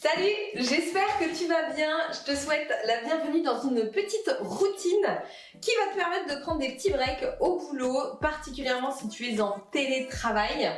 Salut, j'espère que tu vas bien. Je te souhaite la bienvenue dans une petite routine qui va te permettre de prendre des petits breaks au boulot, particulièrement si tu es en télétravail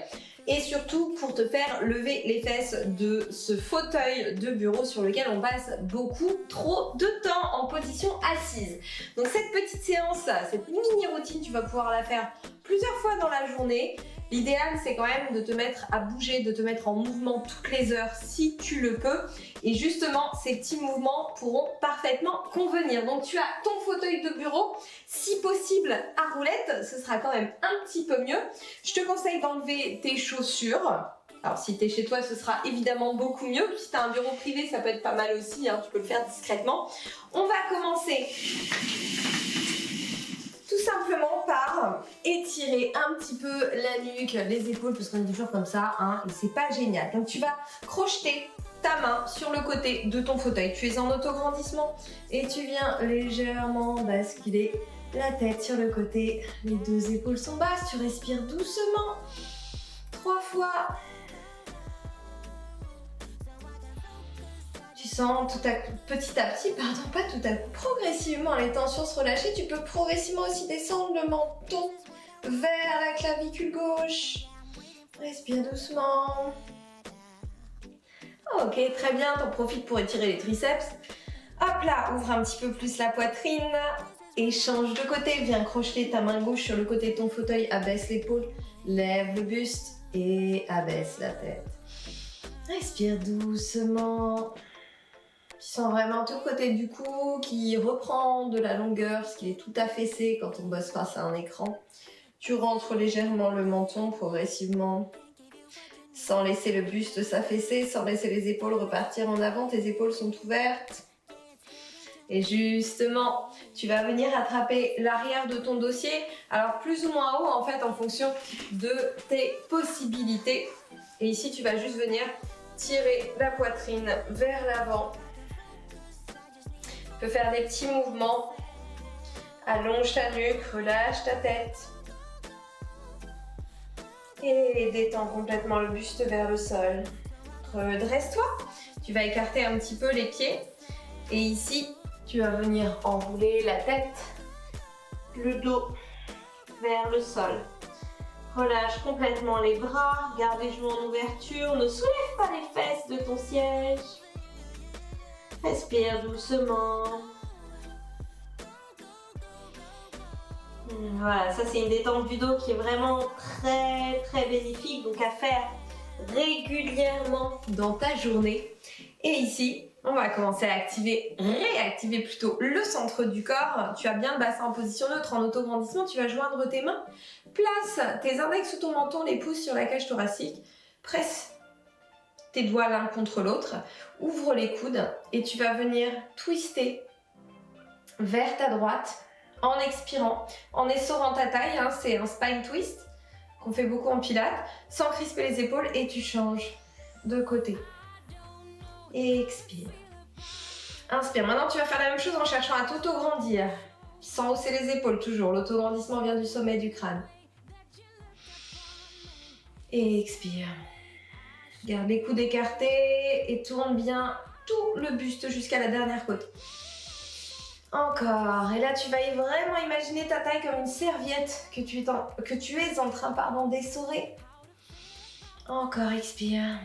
et surtout pour te faire lever les fesses de ce fauteuil de bureau sur lequel on passe beaucoup trop de temps en position assise. Donc cette petite séance, cette mini routine, tu vas pouvoir la faire plusieurs fois dans la journée. L'idéal, c'est quand même de te mettre à bouger, de te mettre en mouvement toutes les heures si tu le peux. Et justement, ces petits mouvements pourront parfaitement convenir. Donc tu as ton fauteuil de bureau, si possible à roulette, ce sera quand même un petit peu mieux. Je te conseille d'enlever tes chaussures. Alors si tu es chez toi, ce sera évidemment beaucoup mieux. Si tu as un bureau privé, ça peut être pas mal aussi, hein, tu peux le faire discrètement. On va commencer tout simplement par étirer un petit peu la nuque, les épaules, parce qu'on est toujours comme ça, hein, et c'est pas génial. Donc tu vas crocheter ta main sur le côté de ton fauteuil. Tu es en autograndissement et tu viens légèrement basculer la tête sur le côté. Les deux épaules sont basses, tu respires doucement. 3 fois. Tu sens petit à petit, pas tout à coup, progressivement les tensions se relâcher. Tu peux progressivement aussi descendre le menton vers la clavicule gauche. Respire doucement. Ok, très bien, t'en profites pour étirer les triceps. Hop là, ouvre un petit peu plus la poitrine et change de côté. Viens crocheter ta main gauche sur le côté de ton fauteuil, abaisse l'épaule, lève le buste et abaisse la tête. Respire doucement. Tu sens vraiment tout le côté du cou qui reprend de la longueur, ce qui est tout affaissé quand on bosse face à un écran. Tu rentres légèrement le menton progressivement, sans laisser le buste s'affaisser, sans laisser les épaules repartir en avant. Tes épaules sont ouvertes. Et justement, tu vas venir attraper l'arrière de ton dossier, alors plus ou moins haut en fait en fonction de tes possibilités. Et ici, tu vas juste venir tirer la poitrine vers l'avant. Tu peux faire des petits mouvements. Allonge ta nuque, relâche ta tête. Et détends complètement le buste vers le sol. Redresse-toi. Tu vas écarter un petit peu les pieds. Et ici, tu vas venir enrouler la tête, le dos vers le sol. Relâche complètement les bras, garde les genoux en ouverture, ne soulève pas les fesses de ton siège. Respire doucement. Voilà, ça c'est une détente du dos qui est vraiment très bénéfique, donc à faire régulièrement dans ta journée. Et ici, on va commencer à réactiver plutôt le centre du corps. Tu as bien le bassin en position neutre, en autograndissement. Tu vas joindre tes mains. Place tes index sous ton menton, les pouces sur la cage thoracique. Presse tes doigts l'un contre l'autre. Ouvre les coudes et tu vas venir twister vers ta droite en expirant, en essorant ta taille. Hein, c'est un spine twist qu'on fait beaucoup en pilates, sans crisper les épaules, et tu changes de côté. Expire. Inspire. Maintenant, tu vas faire la même chose en cherchant à t'auto-grandir, sans hausser les épaules, toujours. L'autograndissement vient du sommet du crâne. Expire. Garde les coudes écartés et tourne bien tout le buste jusqu'à la dernière côte. Encore. Et là, tu vas vraiment imaginer ta taille comme une serviette que tu es en train d'essorer. Encore, expire.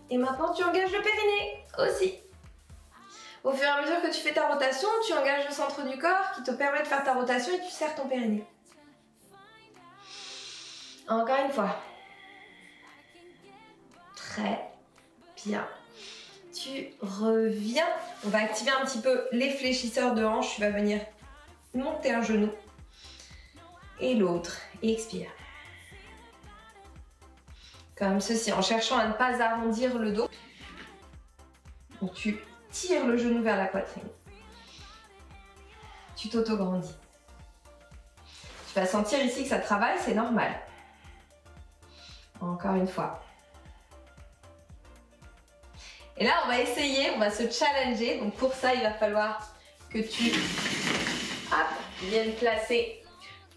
Et maintenant, tu engages le périnée aussi. Au fur et à mesure que tu fais ta rotation, tu engages le centre du corps qui te permet de faire ta rotation et tu serres ton périnée. Encore une fois. Très bien. Tu reviens. On va activer un petit peu les fléchisseurs de hanches. Tu vas venir monter un genou et l'autre. Et expire. Comme ceci, en cherchant à ne pas arrondir le dos. Donc tu tires le genou vers la poitrine. Tu t'auto-grandis. Tu vas sentir ici que ça travaille, c'est normal. Encore une fois. Et là, on va essayer, on va se challenger. Donc pour ça, il va falloir que tu viennes placer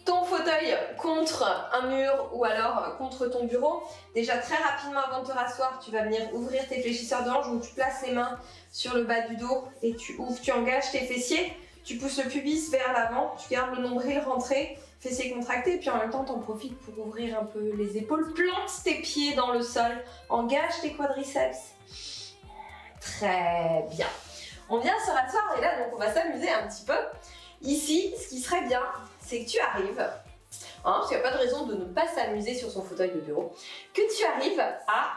ton fauteuil contre un mur ou alors contre ton bureau. Déjà très rapidement avant de te rasseoir, tu vas venir ouvrir tes fléchisseurs de hanches, donc tu places les mains sur le bas du dos et tu ouvres, tu engages tes fessiers, tu pousses le pubis vers l'avant, tu gardes le nombril rentré, fessiers contractés, et puis en même temps t'en profites pour ouvrir un peu les épaules, plante tes pieds dans le sol, engage tes quadriceps. Très bien. On vient se rasseoir et là donc on va s'amuser un petit peu. Ici, ce qui serait bien, c'est que tu arrives, parce qu'il n'y a pas de raison de ne pas s'amuser sur son fauteuil de bureau, que tu arrives à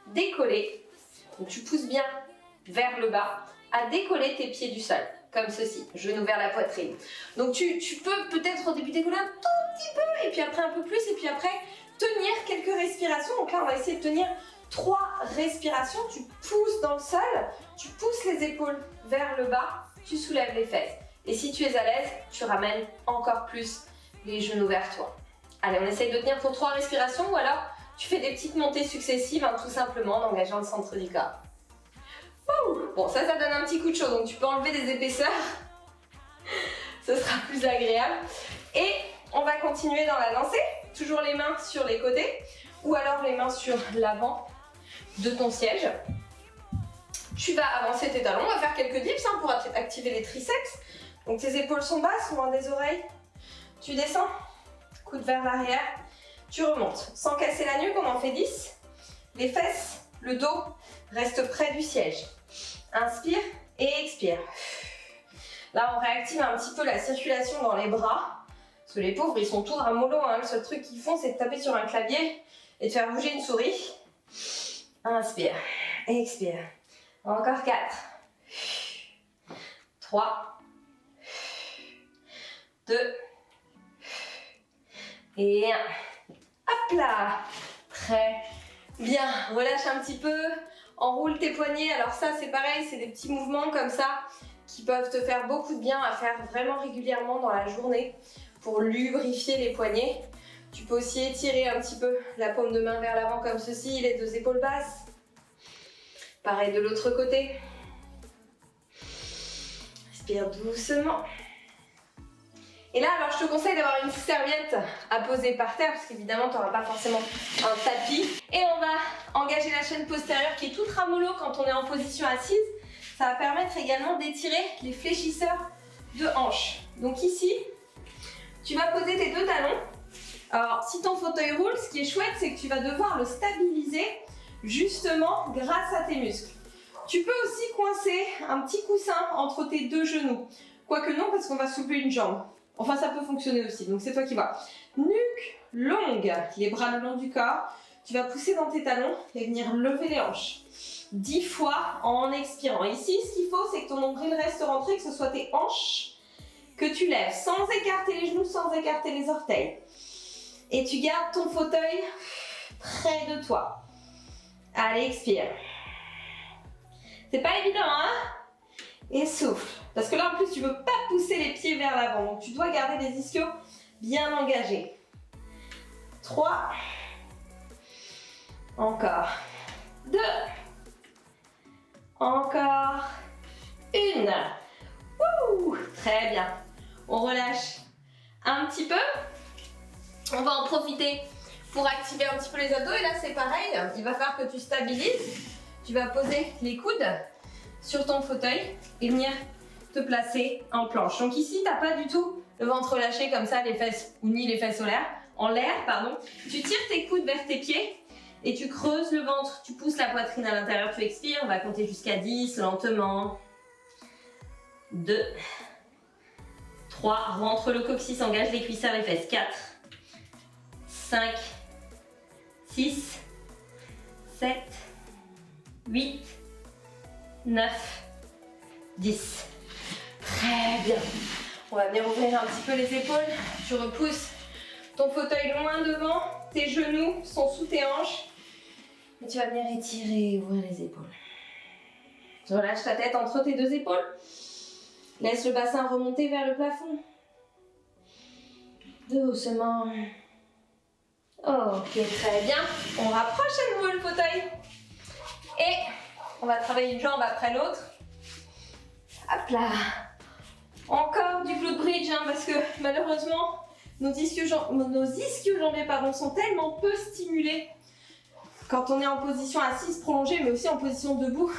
décoller, donc tu pousses bien vers le bas, à décoller tes pieds du sol, comme ceci, genou vers la poitrine. Donc tu peux peut-être au début décoller un tout petit peu, et puis après un peu plus, et puis après tenir quelques respirations. Donc là on va essayer de tenir 3 respirations, tu pousses dans le sol, tu pousses les épaules vers le bas, tu soulèves les fesses. Et si tu es à l'aise, tu ramènes encore plus les genoux vers toi. Allez, on essaye de tenir pour 3 respirations ou alors tu fais des petites montées successives, tout simplement en engageant le centre du corps. Ouh. Bon, ça donne un petit coup de chaud, donc tu peux enlever des épaisseurs. Ce sera plus agréable. Et on va continuer dans la lancée. Toujours les mains sur les côtés ou alors les mains sur l'avant de ton siège. Tu vas avancer tes talons, on va faire quelques dips pour activer les triceps. Donc tes épaules sont basses, loin des oreilles. Tu descends, coude vers l'arrière. Tu remontes, sans casser la nuque, on en fait 10. Les fesses, le dos reste près du siège. Inspire et expire. Là, on réactive un petit peu la circulation dans les bras. Parce que les pauvres, ils sont tout ramollos. Le seul truc qu'ils font, c'est de taper sur un clavier et de faire bouger une souris. Inspire et expire. Encore 4. 3. 2. Et 1. Hop là. Très bien. Relâche un petit peu. Enroule tes poignets. Alors ça, c'est pareil, c'est des petits mouvements comme ça qui peuvent te faire beaucoup de bien à faire vraiment régulièrement dans la journée pour lubrifier les poignets. Tu peux aussi étirer un petit peu la paume de main vers l'avant comme ceci, les 2 épaules basses. Pareil de l'autre côté. Respire doucement. Et là, alors je te conseille d'avoir une serviette à poser par terre parce qu'évidemment, tu n'auras pas forcément un tapis. Et on va engager la chaîne postérieure qui est toute ramollo quand on est en position assise. Ça va permettre également d'étirer les fléchisseurs de hanches. Donc ici, tu vas poser tes 2 talons. Alors, si ton fauteuil roule, ce qui est chouette, c'est que tu vas devoir le stabiliser justement grâce à tes muscles. Tu peux aussi coincer un petit coussin entre tes 2 genoux. Quoique non, parce qu'on va soulever une jambe. Enfin, ça peut fonctionner aussi, donc c'est toi qui vois. Nuque longue, les bras le long du corps. Tu vas pousser dans tes talons et venir lever les hanches. 10 fois en expirant. Ici, ce qu'il faut, c'est que ton nombril reste rentré, que ce soit tes hanches que tu lèves sans écarter les genoux, sans écarter les orteils. Et tu gardes ton fauteuil près de toi. Allez, expire. C'est pas évident, hein? Et souffle. Parce que là, en plus, tu ne veux pas pousser les pieds vers l'avant. Donc, tu dois garder les ischios bien engagés. 3. Encore. 2. Encore. 1. Ouh, très bien. On relâche un petit peu. On va en profiter pour activer un petit peu les abdos. Et là, c'est pareil. Il va falloir que tu stabilises. Tu vas poser les coudes sur ton fauteuil et venir te placer en planche. Donc ici, tu n'as pas du tout le ventre lâché comme ça, les fesses, ou ni les fesses en l'air, pardon. Tu tires tes coudes vers tes pieds et tu creuses le ventre. Tu pousses la poitrine à l'intérieur, tu expires. On va compter jusqu'à 10 lentement. 2. 3. Rentre le coccyx, engage les cuissards, les fesses. 4. 5. 6. 7. 8. 9. 10. Très bien. On va venir ouvrir un petit peu les épaules. Tu repousses ton fauteuil loin devant. Tes genoux sont sous tes hanches. Et tu vas venir étirer et ouvrir les épaules. Relâche ta tête entre tes 2 épaules. Laisse le bassin remonter vers le plafond. Doucement. Ok, très bien. On rapproche à nouveau le fauteuil. Et on va travailler une jambe après l'autre. Hop là. Encore du glute bridge, parce que malheureusement, nos ischio-jambiers pardon, sont tellement peu stimulés quand on est en position assise prolongée, mais aussi en position debout,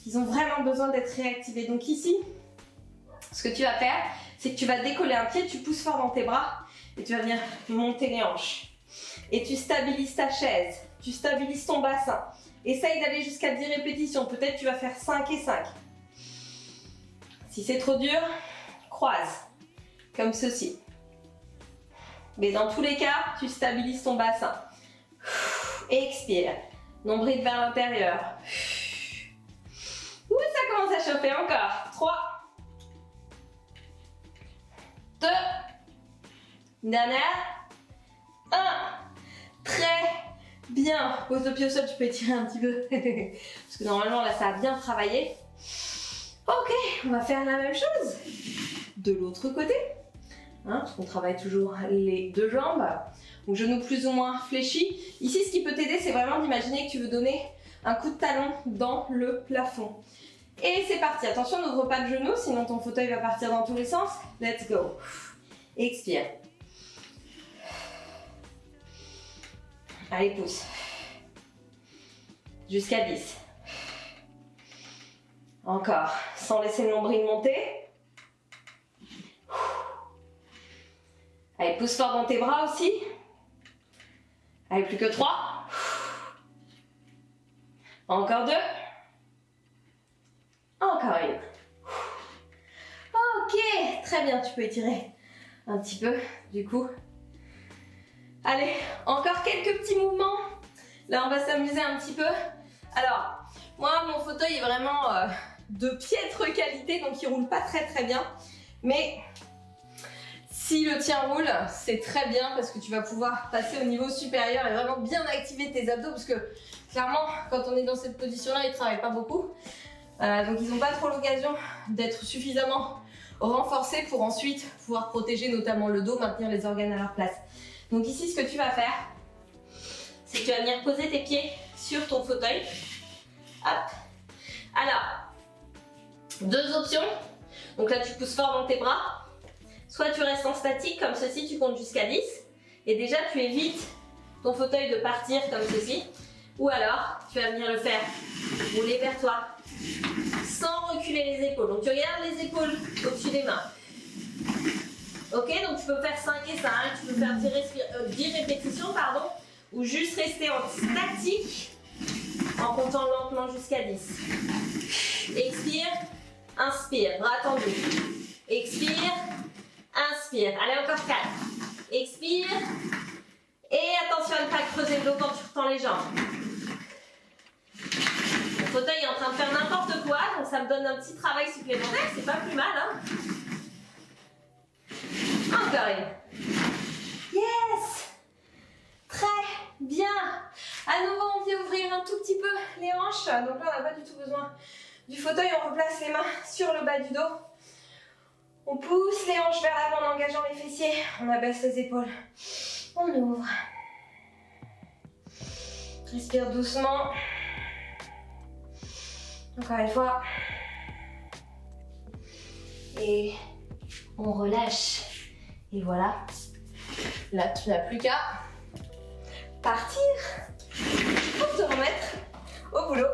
ils ont vraiment besoin d'être réactivés. Donc ici, ce que tu vas faire, c'est que tu vas décoller un pied, tu pousses fort dans tes bras et tu vas venir monter les hanches. Et tu stabilises ta chaise, tu stabilises ton bassin. Essaye d'aller jusqu'à 10 répétitions, peut-être tu vas faire 5 et 5. Si c'est trop dur, croise, comme ceci. Mais dans tous les cas, tu stabilises ton bassin. Expire, nombril vers l'intérieur. Ouh, ça commence à chauffer encore. 3, 2, dernière, 1. Très bien. Pose le pied au sol, tu peux étirer un petit peu. Parce que normalement, là, ça a bien travaillé. Ok, on va faire la même chose de l'autre côté. Hein, parce qu'on travaille toujours les deux jambes. Donc genoux plus ou moins fléchis. Ici, ce qui peut t'aider, c'est vraiment d'imaginer que tu veux donner un coup de talon dans le plafond. Et c'est parti. Attention, n'ouvre pas le genou, sinon ton fauteuil va partir dans tous les sens. Let's go. Expire. Allez, pousse. Jusqu'à 10. Encore. Sans laisser le nombril monter. Allez, pousse fort dans tes bras aussi. Allez, plus que 3. Encore 2. Encore une. Ok, très bien, tu peux étirer un petit peu du coup. Allez, encore quelques petits mouvements. Là, on va s'amuser un petit peu. Alors, moi, mon fauteuil est vraiment de piètre qualité, donc il roule pas très très bien. Mais si le tien roule, c'est très bien parce que tu vas pouvoir passer au niveau supérieur et vraiment bien activer tes abdos parce que clairement, quand on est dans cette position-là, ils ne travaillent pas beaucoup. Donc ils n'ont pas trop l'occasion d'être suffisamment renforcés pour ensuite pouvoir protéger notamment le dos, maintenir les organes à leur place. Donc ici, ce que tu vas faire, c'est que tu vas venir poser tes pieds sur ton fauteuil. Hop. Alors, deux options. Donc là, tu pousses fort dans tes bras. Soit tu restes en statique comme ceci, tu comptes jusqu'à 10. Et déjà, tu évites ton fauteuil de partir comme ceci. Ou alors, tu vas venir le faire rouler vers toi sans reculer les épaules. Donc tu regardes les épaules au-dessus des mains. Ok, donc tu peux faire 5 et 5, tu peux faire 10 répétitions, pardon, ou juste rester en statique en comptant lentement jusqu'à 10. Expire, inspire, bras tendus. Expire, inspire. Allez, encore 4. Expire. Et attention à ne pas creuser le dos quand tu retends les jambes. Mon fauteuil est en train de faire n'importe quoi, donc ça me donne un petit travail supplémentaire, c'est pas plus mal, hein. Encore une. Yes! Très bien. À nouveau, on vient ouvrir un tout petit peu les hanches. Donc là, on n'a pas du tout besoin du fauteuil. On replace les mains sur le bas du dos. On pousse les hanches vers l'avant en engageant les fessiers. On abaisse les épaules. On ouvre. Respire doucement. Encore une fois. Et on relâche. Et voilà. Là, tu n'as plus qu'à partir pour te remettre au boulot.